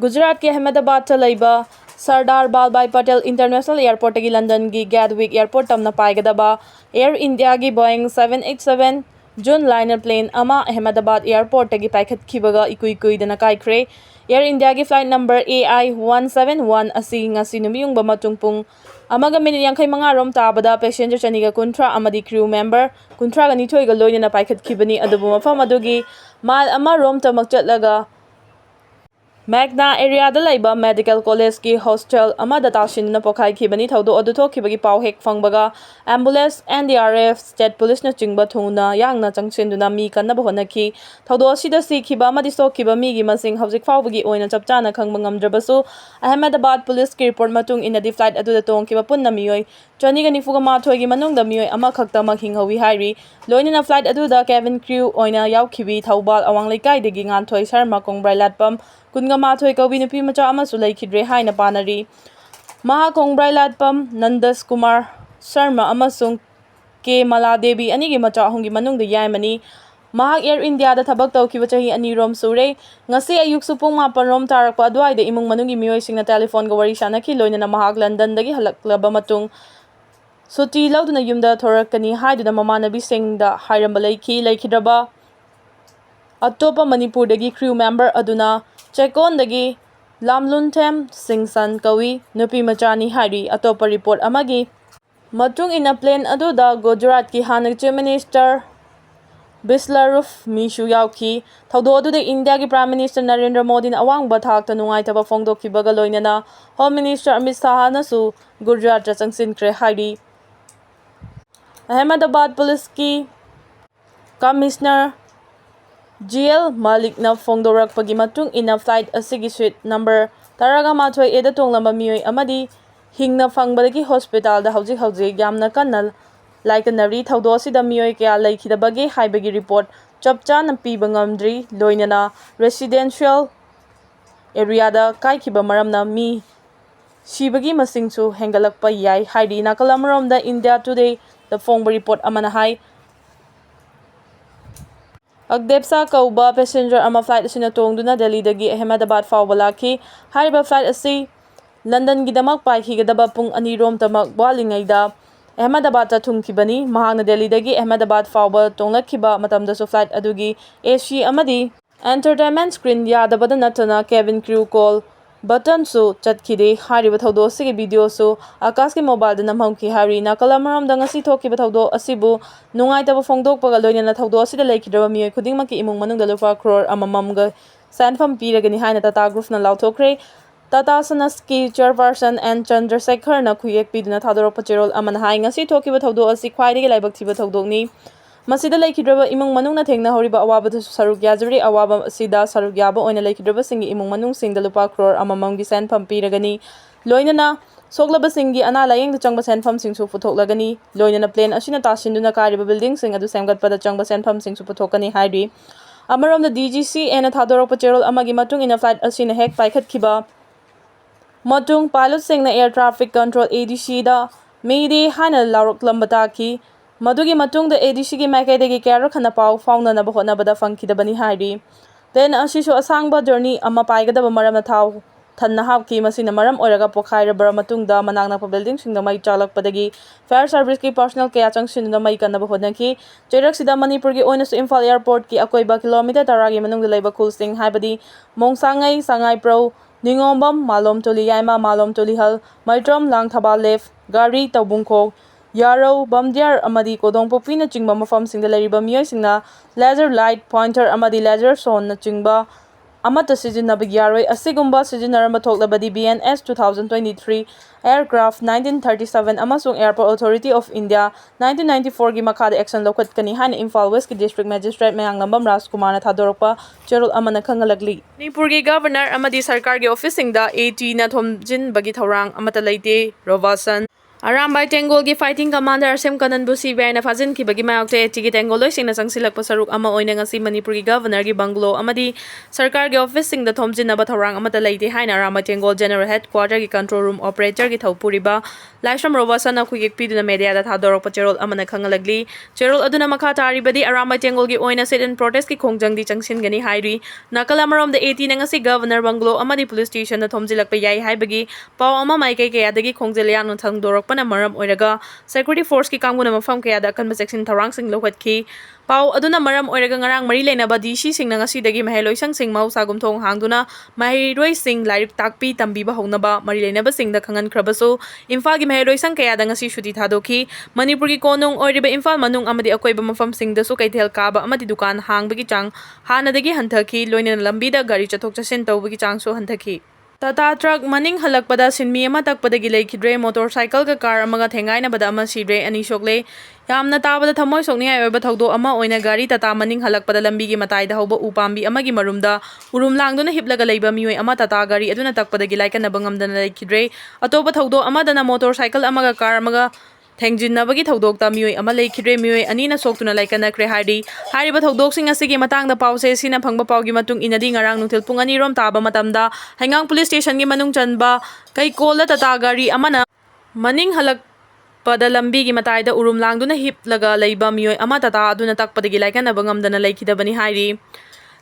गुजरात के अहमदाबाद चलैबा Sardar Vallabhbhai Patel international airport की लंदन की गैटविक एयरपोर्ट तमना पाइगदबा एयर इंडिया की बोइंग 787 जून लाइनर प्लेन अहमदाबाद एयरपोर्ट की पाइखतखिबगा इकुई कुइदना काइख्रे एयर इंडिया की फ्लाइट नंबर AI 171 असी ngasi नुमियुंगबा मतुंग पुंग अमगा मिनिट 45 रोम ताबदा पैसेंजर चनिगा कुंथ्रा अमदी क्रू मेंबर कुंथ्रा गनी थोइगा लोइना पाइखतखिबनी अदुबु मफम अदुगी माइल अमा रोम तमक चटलगा मैग्ना एरिया लाइबा मेडिकल कॉलेज की हॉस्टल ताशिन पोखाइखिबनी थौदो अदु थोखिबगी पाउ हेक फंगबगा एम्बुलेंस NDRF स्टेट पुलिस न चिंगबा थुना यांगना चंगसिंदुना मी कन्नब होनखि थौदो असिदा सिखिबा अमदि सोखिबा मीगी मसिंग हौजिक फाउबगी ओइना चपचाना खंगबा ngamdrabasu अहमदाबाद पुलिस की रिपोर्ट मतुंग इनदि फ्लाइट अदुदा तोंखिबा पुन्ना मियोय 2024 की मनुंगदा मियोय अमखक्तमक हिंगहवी हाइरी लोइना फ्लाइट अदुदा केबिन क्रू ओइना यावखिबी थौबाल अवांग लेकाइदगी nganthoi शर्मा कोंगब्राई लाटपम कुनगमाथोय कवि नुपी मचा अमसु लैखिद्रे हाइना पानरी महा कोंगब्राई लाटपम नंदस कुमार शर्मा अमसुंग के maladevi अनिगी मचा अहुंगी मनुंगदा यायमनी महाक एयर इंडिया दा थबक तौखिबा चाही अनिरोम सुरे ngasi ayuk supung 8 रोम तारकपा अदवाइदा इमुंग मनुंगी मियोय सिंगना टेलीफोन गा वरी सानखि लोइना महाक लंदन दगी हलक्लबा मतुंग सुटी लौदुना युमदा थोरकनी हाइदुना ममानबी सिंगदा हाइरंबा लैखिद्रबा अतोपा मणिपुर दगी क्रू मेंबर अदुना चेकोन दगी लामलुनथेम सिंगसन कवि नुपी मचानी हाइरी अतोपा रिपोर्ट अमगी मतुंग इन प्लेन अदुदा गुजरात की हानक चीफ मिनिस्टर बिस्लारुफ मीशु यावखि थौदो अदुदा इंडिया की प्राइम मिनिस्टर नरेंद्र मोदी अवांगबा थाकता नुंगाइतबा फोंदोखिबगा लोइनना होम मिनिस्टर अमित शाह नसु गुजरात चंगसिनख्रे हाइरी अहमदाबाद पुलिस की कमिश्नर GL Malik na फोंदोरकपगी मतुंग इन फ्लाइट असिगी स्वीट नंबर 18 ए दा तोंगलंबा मियोय अमदी हिंगना फंगबदगी हॉस्पिटल दा हौजिक यामना कन्ना लाइकनरी थौदो असिदा मियोय क्या लैखिदबगे हाइबगी रिपोर्ट चपचाना पीबा ngamdri लोइनना रेसिडेंशियल एरिया दा काइखिबा मरमना मी सिबगी मसिंगसु हेंगलकपा याय हाइडी नाकलमरोमदा इंडिया टुडे दा फोंगबा रिपोर्ट अमना हाइ अगदेपसा कौबा पैसेंजर अमा फ्लाइट असिना तोंगदुना दिल्ली दगी अहमदाबाद फाउबा लाखि हाइबा फ्लाइट असी लंदन गिदमक पाइखिगदबा पुंग 2 रोम तमक वालिंगैदा अहमदाबाद ता थुंखिबनी महांगना दिल्ली दगी अहमदाबाद फाउबा तोंगलखिबा मतमदसु फ्लाइट अदुगी AC अमदी एंटरटेनमेंट स्क्रीन यादबदा नतना केबिन क्रू कॉल बटन सु चटखिदे हारिबा थौदो सिगे वीडियो सु आकाश के मोबाइल द नमहमखि हारि नाकलमरम द ngasi थोखिबा थौदो असिबु नुंगाइतबा फोंदोकपगा लोइना थौदो असिदा लैखिद्रबा मियोय खुदिंगमकि इमुंग मनुंगदा लुपा crore अमममगा सैनफम पीरगनि हाइना टाटा ग्रुप न लाउथोख्रे टाटा सनस की चेयरपर्सन एन चंद्रशेखर न खुयेक पीदुना थादोरकपा चेरोल अमन हाइ ngasi थोखिबा थौदो असि ख्वाइदगी लाइबक थिबा थौदोकनि मसिदा लैखिद्रबा इमुंग मनुंगना थेंगना हौरिबा अवाबदु सरुक याजरी अवाबा सिदा सरुक याबा ओइना लैखिद्रबा सिंगी इमुंग मनुंग सिंगदा लुपा crore अमममगी सैनफम पीरगनि लोइनना सोगलबा सिंगी अना लायेंग चंगबा सैनफम सिंगसु पुथोकलगनि लोइनना प्लेन असिना तासिंदुना कारिबा बिल्डिंग सिंग अदु सेमगतपदा चंगबा सैनफम सिंगसु पुथोकनि हाइरि अमरोम द DGC एना थादोरकपा चेरोल अमगी मतुंग इन फ्लाइट असिना हेक पाइखतखिबा मतुंग पायलट सिंगना एयर ट्रैफिक कंट्रोल ADC दा मेदे हाना लाउरकलंबा ताखि मधुगी मतुंग द ADC की मैकेदगी कैरो खना पाउ फाउननबा होनबदा फंखिदबनी हाइरि प्लेन असिसु असांगबा जर्नी अमा पाइगदबा मरमना थाउ थन्ना हापकी मसिना मरम ओइरगा पोखाइरबरा मतुंगदा मनांगनापा बिल्डिंग सिंगदा मई चालकपदगी फायर सर्विस की पर्सनल कया चंगसिनदा मई कन्नबा होनखि चेरकसिदा मणिपुर की ओइनसु इम्फाल एयरपोर्ट की अकोइबा किलोमीटर 10 की मनुंगदा लैबा खुलसिंग हाइबदी मोंगसांगै सांगाइप्रो निंगोंबम मालोम तोली याइमा मालोम तोलीहल मैट्रम लांगथाबाल लेफ गारी तौबुंखो यारो बमदियार अमदी कोदोंपोपीना चिंगबा मफमसिंगदा लैरिबा मियोयसिंगना लेजर लाइट पॉइंटर अमदी लेजर सोन चिंगबा अमत सिजिनबगी यारोय असिगुंबा सिजिनरम थोकलबदी BNS 2023 एयरक्राफ्ट 1937 अमसुंग एयरपोर्ट अथॉरिटी ऑफ इंडिया 1994 की मखाद एक्शन लौखतकनी हाइन इम्फाल वेस्ट की डिस्ट्रिक्ट मजिस्ट्रेट मयांगंबम राजकुमार ने थादोरकपा चेरोल अमन खंगलकली मणिपुर की गवर्नर अमदी सरकार के ऑफिस सिंगदा AT ना थोमजिन बगी थौरांग अमत लैते रोवासन Arambai Tengolgi fighting commander Sem Kananbu CBI na fazin kibagi mayokte chigi Tengol loising na sangsilakpa saruk ama oina ngasi Manipuri governor gi banglo amadi sarkar gi office sing da thomjinaba thorang amata leite haina Arambai Tengol general headquarter gi control room operator gi thopuriba Laisham Robasan na khuyek piduna media da thadorok pacherol amana khangalagli cherol aduna makha taribadi Arambai Tengol gi oina sit in protest ki khongjang di changsin gani hairi nakala marom da 80 na ngasi governor banglo amadi police station da thomjilakpa yai haibagi pau ama maikai kaya dagi khongjelian no thangdorok pana maram oiraga security force ki kanguna mafam kaya da kanba section tharang sing lokat ki pau aduna maram oiraga ngarang mari leinaba DC sing na ngasi dagi maheloi sang sing mau sagum thong hangduna mahiroi sing lairik takpi tambiba honaba mari leinaba sing da khangan khrabaso imphal gi maheloi sang kaya da ngasi shuti thadoki manipur gi konong oiriba imphal manung amadi akoiba mafam sing da su kaithel kaba amadi dukan hangbagi chang hana dagi hanthaki loina lambi da gari chathok chasin tawbagi chang so hanthaki Tata truck maning halakpada sinmi ama takpadagi leikidre motorcycle ka car amaga thengai na bada ama sidre ani shokle yamna tabada thamoi sokningai oiba thogdo ama oina gari tata maning halakpada lambi gi matai da hoba upambi amagi marumda urum langduna hiplaga leiba mioi ama tata gari aduna takpadagi laikana bangamdana leikidre atoba thogdo ama dana motorcycle amaga car amaga Thengjinabagi thodokta mioi ama leikidre mioi anina soktuna laikana kre hari hariba thodok sing asigi matangda pause sina phangba paugi matung inadi ngarang nuthil pung ani rom taba matamda hangang police station gi manung chanba kai kola tata gari amana maning halak pada lambi gi matai da urum langduna hiplaga leiba mioi ama tata aduna takpadagi laikana bangamdana leikidabani hari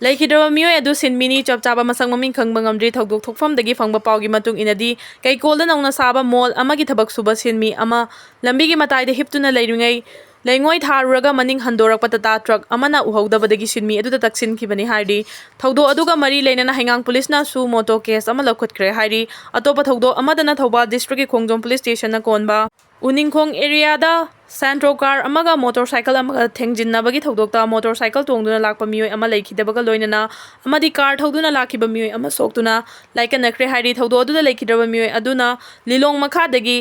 Laikidaba mioi adu sinmini chapchaba masang maming khangba ngamdri thogdok thokfamdagi phangba paugi matung inadi kaikolda nauna saba mall amagi thabak suba sinmi ama lambigi matai da hiptuna leiringai leingoi tharuraga maning handorakpa tata truck amana uhodabadagi sinmi adu taksin khibani hairi thogdo aduga mari leinana hangang police na su moto case ama lokhutkre hairi atopa thogdo amadana Thobal district ki khongjom police station na konba Uningkhong area da Santro car amaga motorcycle amaga thengjinabagi thodokta motorcycle tongduna lakpa mioi ama leikhidabaga loinana amadi car thoduna lakhiba mioi ama soktuna like nakre hairi thodo aduda leikhidaba mioi aduna lilong makhadagi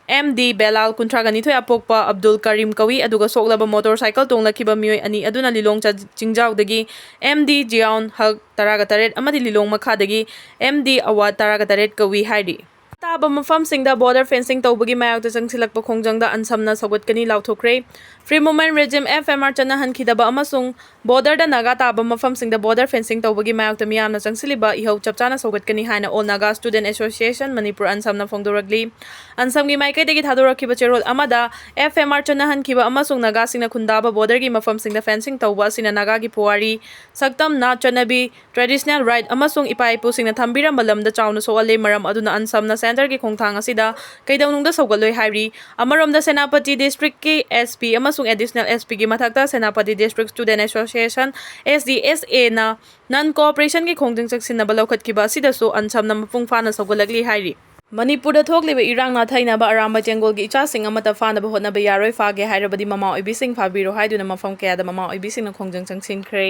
MD Belal Kuntragani thoi apokpa Abdul Karim Kawi aduga soklaba motorcycle tonglakiba mioi ani aduna lilong chingjaudagi MD Jiaun Hak taraga taret amadi lilong makhadagi MD Awad taraga taret Kawi hairi Taba mafam singda border fencing tawbagi mayakta changsilakpa khongjangda ansamna sawgatkani lauthokre free movement regime FMR chana hankhidaba amasung border da naga taba mafam singda border fencing tawbagi mayakta miyamna changsiliba ihau chapchana sawgatkani haina all naga student association manipur ansamna phongdoragli ansamgi maikai degi thadorakhiba cherol amada FMR chana hankhiba amasung naga singna khundaba border gi mafam singda fencing tawba sina naga gi puari saktam na chanabi traditional right amasung ipai pu singna thambira malamda chawna soale maram aduna ansamna center ki khongthang asida kaidawnungda sawgaloi hairi amaromda senapati district ki SP amasung additional SP gi mathakta senapati district student association SDSA na non cooperation ki khongjang chaksinna balokhat kiba asida so ansamna mapung fana sawgalagli hairi Manipur da thokliba irang na thainaba Arambai Tengol gi icha sing amata fanaba hotnaba yaroi fage hairabadi mama oibi sing fabiro haiduna mafam kaya da mama oibi sing na khongjang changsin khre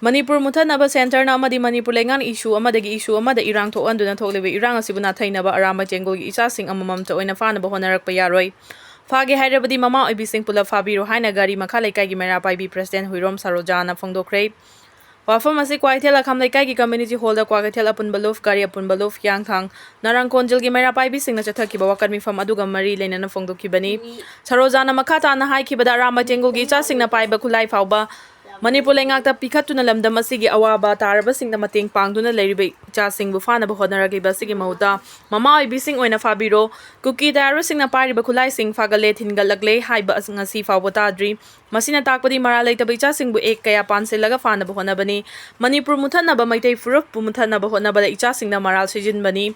Manipur Muthanaba Center na amadi Manipur lengan issue amadagi issue amada irang thoanduna thokliba irang asibuna thainaba Arambai Tengol gi icha sing amamam ta oina fanaba honarakpa yaroi Fage hairabadi mama oibi sing pula fabiro haina gari makha laikai gi mera paibi president Huirom Sarojana phongdokre Wafam asi kwaithela kham laikai gi community hall da kwagathela pun baluf gari apun baluf yangthang narang konjil gi mera paibi singna chathakiba wakarmi fam aduga mari leinana phongdokibani Sarojana makhata na haikibada Arambai Tengol gi icha singna paiba khulai fauba Manipur lengakta pikhatuna lamdam asigi awaba taraba singna mateng pangduna leiribe icha singbu fanaba hodnaragiba sigi mahuta mama oibi sing oina fabiro kuki daru singna pariba khulai sing fagale thingalagle haiba ngasi fawba tadri masina takpadi mara leitaba icha singbu ek kaya pansilaga fanaba honabani Manipur muthanaba maitai furup muthanaba honaba icha singna maral sijinbani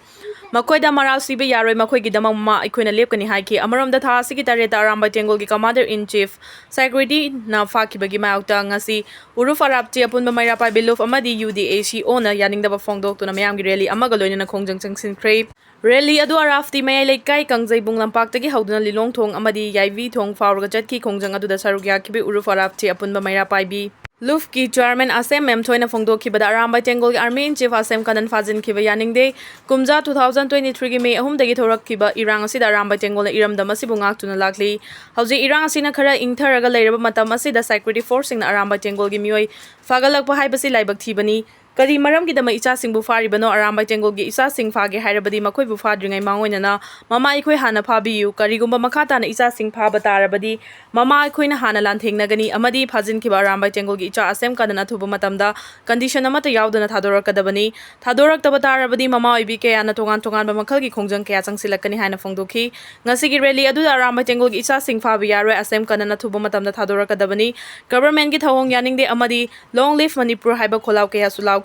Makoida maral sibe yaroi makoi gi damang ma ikoina lepkani haiki amarom da tha asigi tareta Arambai Tengol gi commander in chief secretary na fakibagi mayakta ngasi uruf arapti apun maira pai beluf amadi UDAC ona yaningdaba phongdok tuna mayam gi rally amaga loina khongjang changsin khre rally adu arafti mayai leikai kangjai bung lampak tagi hauduna lilong thong amadi yaivi thong faurga chatki khongjang adu da sarugya kibi uruf arapti apun maira pai bi Luf ki chairman Asem Memthoina phongdokhibada Arambai Tengol gi army in chief Asem Kanan fazin khiba yaningde kumja 2023 gi May 3 dagi thorakkhiba irang asida Arambai Tengol na iramdam asibu ngaktuna lakli hauji irang asina khara ingtharaga leiraba matam asida security force sing na Arambai Tengol gi mioi fagalakpa haibasi laibak thibani Kari maramgidama ichasingbu faribano arambai tengolgi ichasing phage hairabadi makoibu fadringai mangoinana mama aikoi hana phabiyu karigumba makhatana ichasing phaba tarabadi mama aikoina hana lanthengnagani amadi phajinkiba arambai tengolgi icha asem kadana thubu matamda condition amata yaudana thadorakadabani thadoraktaba tarabadi mama oibi kayana tongan tonganba makhalgi khongjang kaya changsilakani haina phongdokhi ngasigi rally aduda arambai tengolgi ichasing phaba yaroi asem kadana thubu matamda thadorakadabani government gi thawong yaningde amadi long live manipur haiba kholau kaya sulaw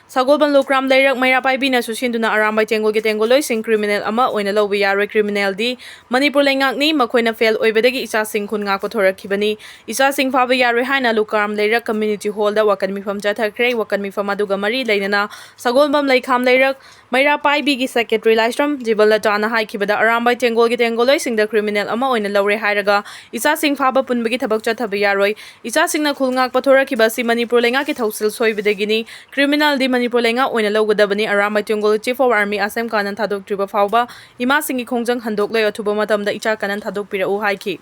Sagolban Lokram Layrak Mayra Paibina Susinduna Arambai Tengol Getengoloi sing criminal ama oina lobi yaroi criminal di Manipur Lengakni Makoina fail oibedagi Isa Sing Kun Ngak Pothorakibani Isa Sing Phaba yaroi haina Lokram Layrak Community Hall da wakan mifam jathakre wakan mifam aduga mari lainana Sagolbam Laikham Layrak Mayra Paibi gi secretary Laistram Jibala Tana haikibada Arambai Tengol Getengoloi sing the criminal ama oina lawre hairaga Isa Sing Phaba punbagi thabak chathabi yaroi Isa Sing na khulngak pothorakibasi Manipur Lengaki thausil soibedagini criminal di Manipur lenga oina lawgadabani Arambai Tengol Chief of Army Asem Kanan Thadok Triba Fauba Ima Singi Khongjang Handok Lay Athuba Matamda Icha Kanan Thadok Pirau haiki